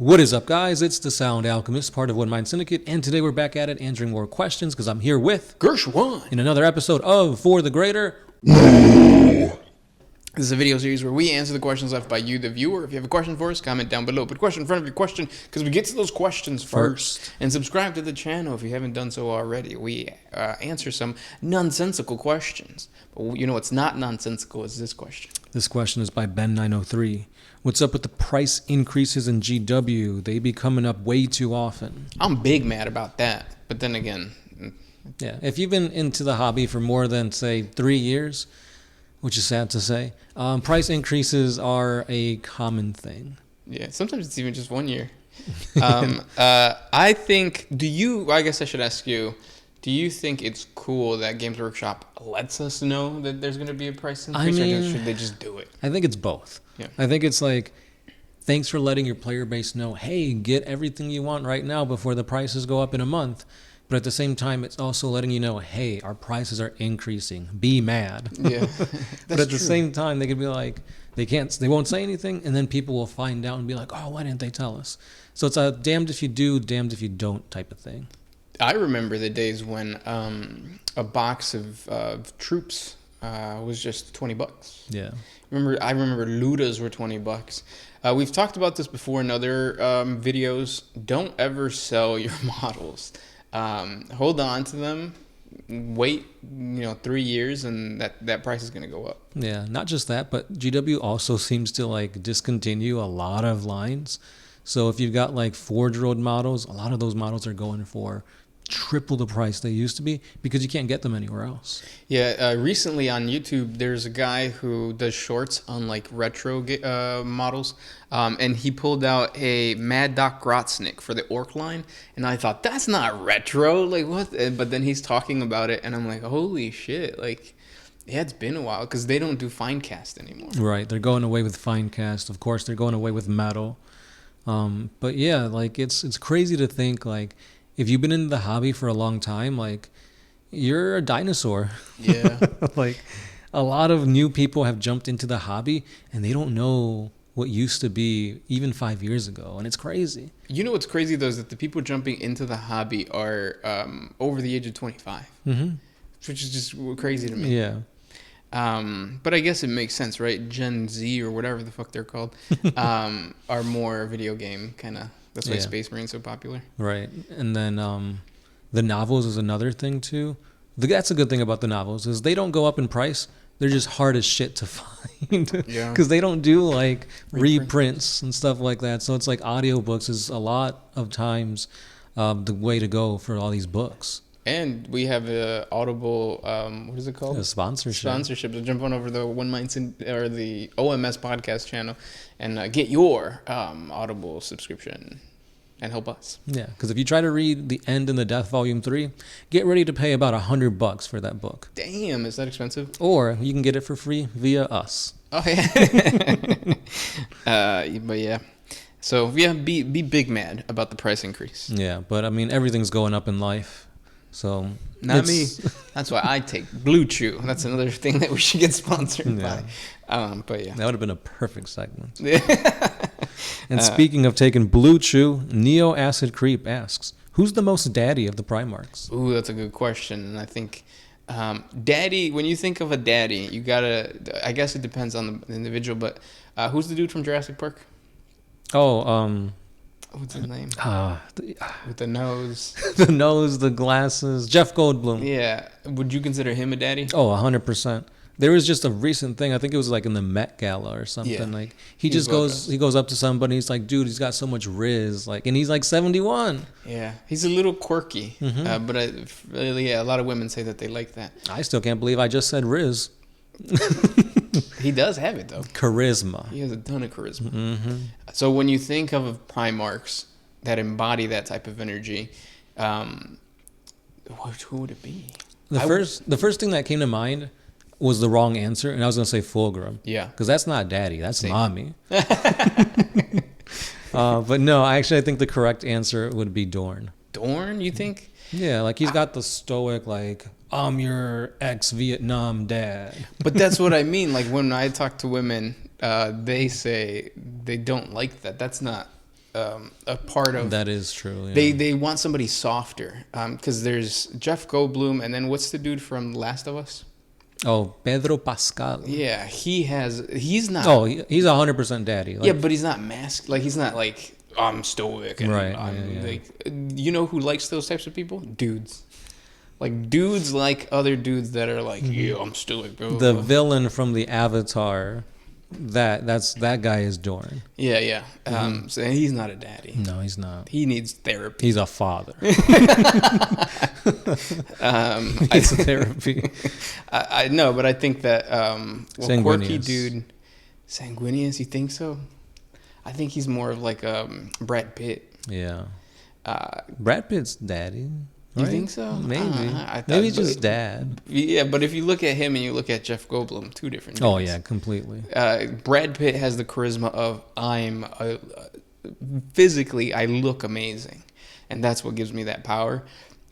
What is up, guys? It's the Sound Alchemist, part of One Mind Syndicate, and today we're back at it answering more questions because I'm here with Gershwan in another episode of For the Greater. This is a video series where we answer the questions left by you, the viewer. If you have a question for us, comment down below. Put a question in front of your question because we get to those questions first. And subscribe to the channel if you haven't done so already. We answer some nonsensical questions. But you know what's not nonsensical is this question. This question is by Ben903. What's up with the price increases in GW? They be coming up way too often. I'm big mad about that. But then again... Yeah, if you've been into the hobby for more than, say, 3 years, which is sad to say, price increases are a common thing. Yeah, sometimes it's even just 1 year. I think, I guess I should ask you, do you think it's cool that Games Workshop lets us know that there's going to be a price increase, or should they just do it? I think it's both. Yeah. I think it's like, thanks for letting your player base know, hey, get everything you want right now before the prices go up in a month. But at the same time, it's also letting you know, hey, our prices are increasing. Be mad. Yeah, but at the same time, they could be like, they won't say anything, and then people will find out and be like, oh, why didn't they tell us? So it's a damned if you do, damned if you don't type of thing. I remember the days when a box of troops was just $20. Yeah. I remember Ludas were $20. We've talked about this before in other videos. Don't ever sell your models. Hold on to them. Wait, 3 years, and that price is going to go up. Yeah, not just that, but GW also seems to like discontinue a lot of lines. So if you've got like Forge Road models, a lot of those models are going for triple the price they used to be because you can't get them anywhere else. Yeah, recently on YouTube, there's a guy who does shorts on like retro models, and he pulled out a Mad Doc Grotznik for the Orc line, and I thought, that's not retro, like what? But then he's talking about it, and I'm like, holy shit, like, yeah, it's been a while because they don't do Finecast anymore. Right, they're going away with Finecast. Of course, they're going away with metal. But yeah, like it's crazy to think like, if you've been in the hobby for a long time, like, you're a dinosaur. Yeah. Like, a lot of new people have jumped into the hobby, and they don't know what used to be even 5 years ago, and it's crazy. You know what's crazy, though, is that the people jumping into the hobby are over the age of 25, which is just crazy to me. Yeah. But I guess it makes sense, right? Gen Z, or whatever the fuck they're called, are more video game kind of... That's why Space Marine's so popular. Right. And then the novels is another thing, too. That's a good thing about the novels, is they don't go up in price. They're just hard as shit to find. Yeah. Because they don't do, like, reprints and stuff like that. So it's like audiobooks is a lot of times the way to go for all these books. And we have a Audible, what is it called? A sponsorship. So jump on over the One Mind or the OMS podcast channel and get your Audible subscription and help us. Yeah, because if you try to read The End and the Death Volume 3, get ready to pay about $100 for that book. Damn, is that expensive? Or you can get it for free via us. Oh, yeah. But yeah. So, yeah, be big mad about the price increase. Yeah, but I mean, everything's going up in life. So not me. That's why I take Blue Chew. That's another thing that we should get sponsored by. But yeah, that would have been a perfect segment. And speaking of taking Blue Chew, Neo Acid Creep asks, "Who's the most daddy of the Primarchs?" Ooh, that's a good question. And I think daddy. When you think of a daddy, you gotta. I guess it depends on the individual. But who's the dude from Jurassic Park? Oh, what's his name? With the nose. The nose, the glasses. Jeff Goldblum. Yeah. Would you consider him a daddy? Oh, 100%. There was just a recent thing. I think it was like in the Met Gala or something. Yeah. Like he goes up to somebody. He's like, dude, he's got so much riz. Like, and he's like 71. Yeah. He's a little quirky. But a lot of women say that they like that. I still can't believe I just said riz. He does have it, though. Charisma. He has a ton of charisma. So when you think of Primarchs that embody that type of energy, who would it be? The first thing that came to mind was the wrong answer, and I was going to say Fulgrim. Yeah. Because that's not daddy. That's mommy. But no, I think the correct answer would be Dorn. Dorn, you think? Yeah, like he's got the stoic, like, I'm your ex-Vietnam dad. But that's what I mean. Like when I talk to women, they say they don't like that. That's not a part of. That is true. Yeah. They want somebody softer, because there's Jeff Goldblum, and then what's the dude from Last of Us? Oh, Pedro Pascal. Yeah, he's not. Oh, he's 100% daddy. Like, yeah, but he's not masked. Like, he's not like, I'm stoic. And right. I'm, yeah. like, you know who likes those types of people? Dudes. Like, dudes like other dudes that are like, yeah, I'm stoic, bro. The villain from the Avatar, that guy is Dorn. Yeah. So he's not a daddy. No, he's not. He needs therapy. He's a father. It's therapy. I know, but I think that quirky Sanguinius. dude, Sanguinius. You think so? I think he's more of like Brad Pitt. Yeah. Brad Pitt's daddy. You Right? think so? Maybe. I Maybe just dad. Yeah, but if you look at him and you look at Jeff Goldblum, two different dudes. Oh yeah, completely. Brad Pitt has the charisma of physically I look amazing, and that's what gives me that power.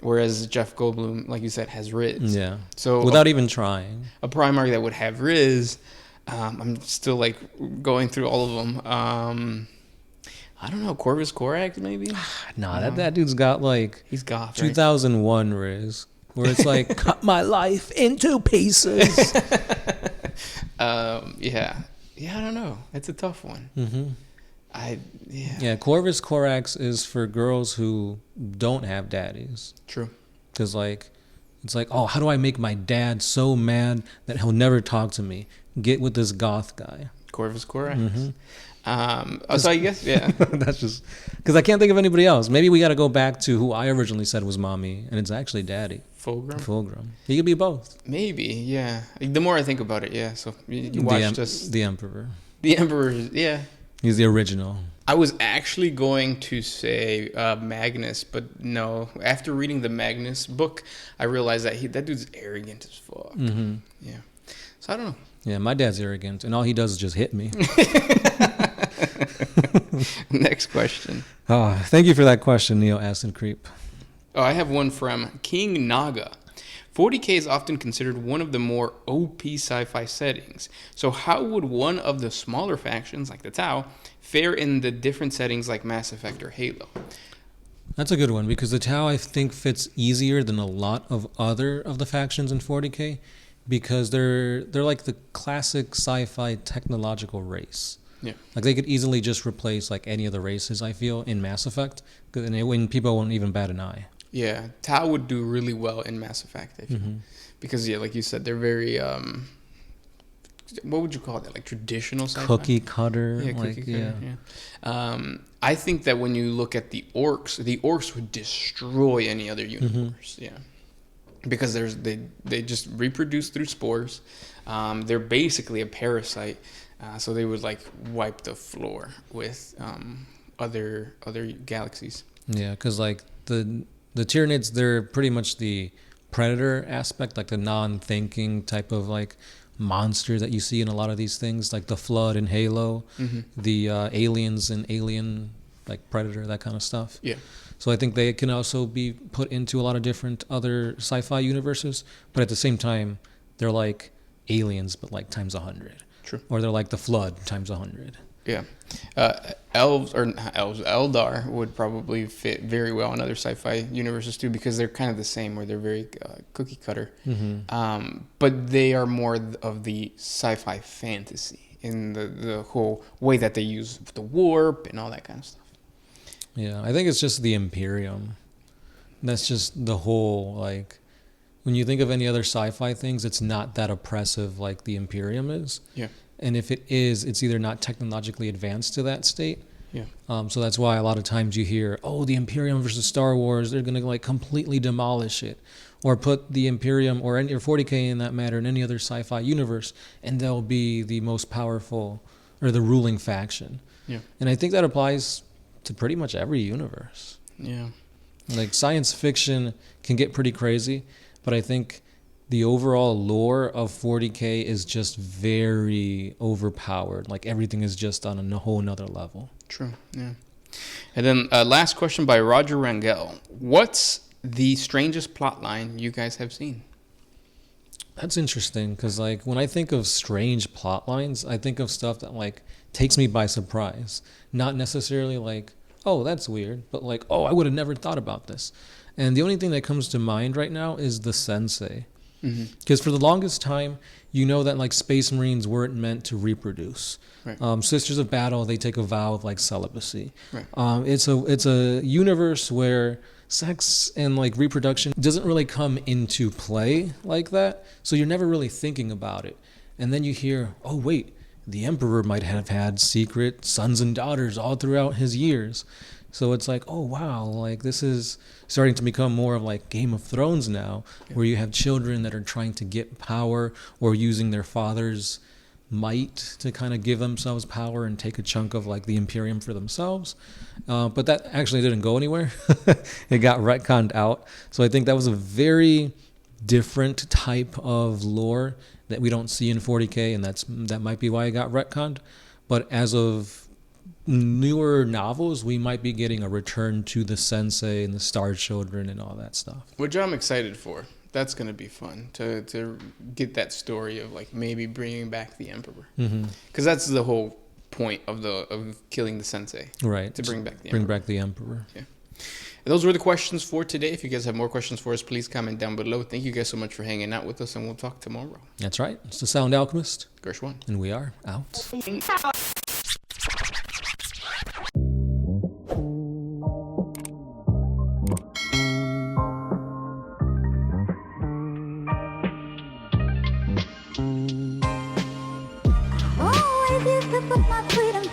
Whereas Jeff Goldblum, like you said, has Riz. Yeah. So without even trying. A Primarch that would have Riz, I'm still like going through all of them. I don't know, Corvus Corax maybe? Nah, that dude's got like he's goth, 2001 Riz, where it's like cut my life into pieces. Yeah, I don't know. It's a tough one. Yeah, Corvus Corax is for girls who don't have daddies. True. Because like, it's like, oh, how do I make my dad so mad that he'll never talk to me? Get with this goth guy. Corvus Corax. So I guess, yeah. That's just because I can't think of anybody else. Maybe we got to go back to who I originally said was mommy, and it's actually daddy. Fulgrim. He could be both. Maybe, yeah. The more I think about it, yeah. So you watched the Emperor. The Emperor, yeah. He's the original. I was actually going to say Magnus, but no. After reading the Magnus book, I realized that dude's arrogant as fuck. Yeah. So I don't know. Yeah, my dad's arrogant, and all he does is just hit me. Next question. Oh, thank you for that question, Neo Acid Creep. Oh, I have one from King Naga. 40K is often considered one of the more OP sci-fi settings. So how would one of the smaller factions, like the Tau, fare in the different settings like Mass Effect or Halo? That's a good one, because the Tau, I think, fits easier than a lot of other of the factions in 40K, because they're like the classic sci-fi technological race. Yeah. Like they could easily just replace like any of the races, I feel, in Mass Effect, when people won't even bat an eye. Yeah, Tau would do really well in Mass Effect, I feel. Because, yeah, like you said, they're very, what would you call that? Like traditional sci-fi? Cookie cutter. Yeah, cookie cutter, yeah. I think that when you look at the orcs would destroy any other universe, yeah. Because they just reproduce through spores. They're basically a parasite. So they would like wipe the floor with other galaxies. Yeah, because like the Tyranids, they're pretty much the predator aspect, like the non-thinking type of like monster that you see in a lot of these things, like the Flood in Halo, the aliens in Alien, like Predator, that kind of stuff. Yeah. So I think they can also be put into a lot of different other sci-fi universes, but at the same time, they're like aliens, but like times 100. True. Or they're like the Flood times 100. Yeah. Eldar would probably fit very well in other sci-fi universes too, because they're kind of the same, where they're very cookie cutter. But they are more of the sci-fi fantasy in the whole way that they use the warp and all that kind of stuff. Yeah, I think it's just the Imperium. That's just the whole, like, when you think of any other sci-fi things, it's not that oppressive like the Imperium is. Yeah. And if it is, it's either not technologically advanced to that state. Yeah. So that's why a lot of times you hear, oh, the Imperium versus Star Wars, they're going to like completely demolish it. Or put the Imperium or 40K in that matter in any other sci-fi universe, and they'll be the most powerful or the ruling faction. Yeah. And I think that applies to pretty much every universe. Yeah. Like science fiction can get pretty crazy, but I think the overall lore of 40K is just very overpowered. Like everything is just on a whole nother level. True. Yeah. And then last question by Roger Rangel. What's the strangest plot line you guys have seen? That's interesting, because like when I think of strange plot lines, I think of stuff that like takes me by surprise. Not necessarily like, oh, that's weird, but like, oh, I would have never thought about this. And the only thing that comes to mind right now is the sensei. Because for the longest time, you know that like Space Marines weren't meant to reproduce. Right. Sisters of Battle, they take a vow of like celibacy. Right. It's a universe where sex and like reproduction doesn't really come into play like that. So you're never really thinking about it. And then you hear, oh wait, the Emperor might have had secret sons and daughters all throughout his years. So it's like, oh wow, like this is starting to become more of like Game of Thrones now, where you have children that are trying to get power or using their father's might to kind of give themselves power and take a chunk of like the Imperium for themselves. But that actually didn't go anywhere. It got retconned out. So I think that was a very different type of lore that we don't see in 40K, and that might be why it got retconned. But as of newer novels, we might be getting a return to the Sensei and the Star Children and all that stuff. Which I'm excited for. That's going to be fun to get that story of like maybe bringing back the Emperor. Because that's the whole point of killing the Sensei. Right. To bring back the Emperor. Bring back the Emperor. Yeah. And those were the questions for today. If you guys have more questions for us, please comment down below. Thank you guys so much for hanging out with us, and we'll talk tomorrow. That's right. It's the Sound Alchemist. Gersh1. And we are out. Always used to put my freedom